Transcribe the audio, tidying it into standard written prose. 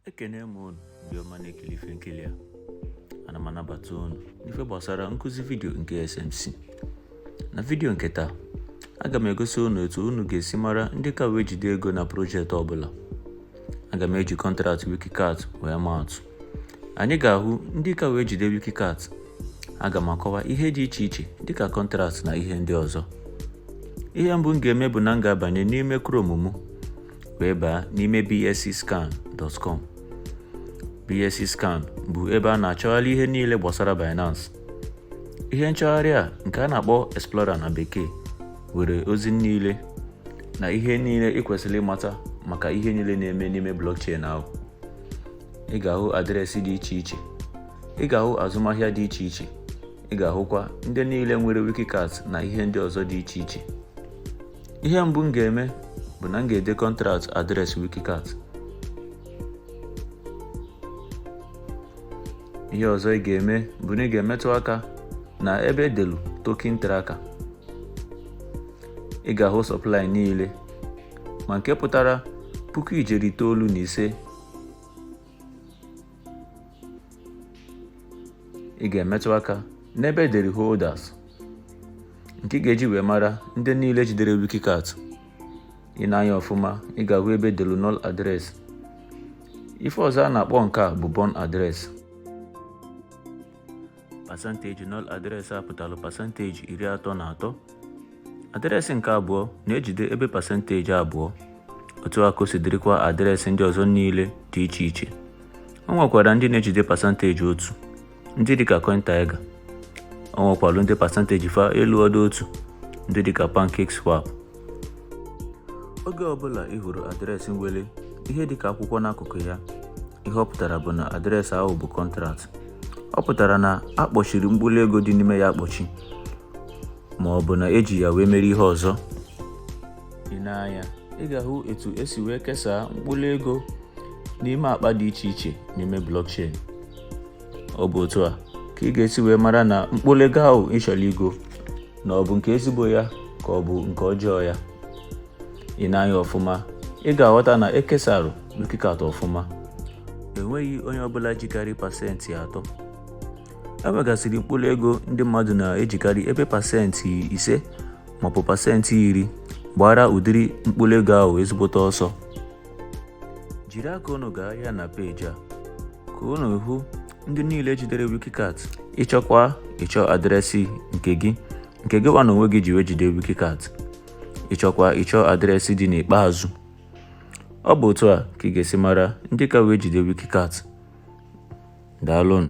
Ekene m unu ndị ọma na-ekiri ife nkiri a. Ana m anabata unu n'ife gbasara nkụzi vidio nke SMC. Na vidio nke taa, aga m egosi unu etu unu ga-esi mara ndị ka wee jide ego na projekti ọbụla. Aga m eji kọntraktị Wikicat wee maa atụ. Anyị ga-ahụ ndị ka wee jide Wikicat. Aga m akọwa ihe dị iche iche dịka kọntraktị na ihe ndị ọzọ. Ihe mbụ m ga-eme bụ na m ga-abanye n'ime Chrome m wee baa n'ime BscScan.com. BscScan bụ ebe a na-achọgharị ihe niile gbasara Binance. Ihe nchọgharị a nke a na-akpọ Explorer na bekee were ozi niile na ihe niile ị kwesịrị ịmata maka ihe niile na-eme n'ime blockchain ahụ. Ị ga-ahụ adreesị dị iche iche. Ị ga-ahụ azụmahịa dị iche iche. Ị ga-ahụkwa ndị niile nwere Wikicat na ihe ndị ọzọ dị iche iche. Ihe mbụ m ga-eme bụ na m ga-ede kọntraktị adreesị Wikicat. Ihe ọzọ ị ga-eme bụ na ị ga-emetụ aka na ebe edelu token tracker. Ị ga-ahụ supply niile ma nke pụtara 9,905. Ị ga-emetụ aka n'ebe edere holders nke ị ga-eji wee mara ndị niile jidere Wikicat. Ị na-anya ọfụma, ị ga-ahụ ebe edelu null address. Ife ọzọ a na-akpọ nke a bụ burn address. Percentage null address a pụtara percentage 33. Adreesị nke abụọ na-ejide ebe percentage abụọ. Otu aka o si dịrịkwa adreesị ndị ọzọ niile dị iche iche. O nwekwara ndị na-ejide percentage otu, ndị dịka Ịga. O nwekwara ndị percentage fa elu ọdụ otu, ndị dịka PancakeSwap. Oge ọbụla ị hụrụ adreesị nwere ihe dịka akwụkwọ n'akụkụ ya, ihe ọ pụtara bụ na adreesị ahụ bụ kọntraktị. Ọ pụtara na a kpọchiri mkpụrụ ego dị n'ime ya akpọchi, ma ọ bụ na eji ya wee mere ihe ọzọ. Ị na-anya, ị ga-ahụ etu esi wee kesaa mkpụrụ ego n'ime akpa dị iche iche n'ime blockchain. Ọ bụ otu a ka ị ga-esi wee mara na mkpụrụ ego ahụ ị chọrọ igo na ọ bụ nke ezigbo ya ka ọ bụ nke ọjọọ ya. Ị na-anya ọfụma, ị ga-aghọta na ekesarụ Wikicat ọfụma. Enweghị onye ọbụla jikarị pasentị 3. E nwegasịrị mkpụrụ ego ndị mmadụ na-ejikarị ebe pasentị 5 maọbụ pasentị 10 gbara ụdịrị mkpụrụ ego ahụ ezigbote ọsọ. Jiri aka unu gaa ya na peji a ka unu hụ ndị niile jidere Wikicat. Ịchọ adreesị nke gị nwa na onwe gị ji wee jide Wikicat. Ịchọ adreesị dị n'ikpeazụ. Ọ bụ otu a ka ị ga-esi mara ndị ka wee jide Wikicat. Daalụ.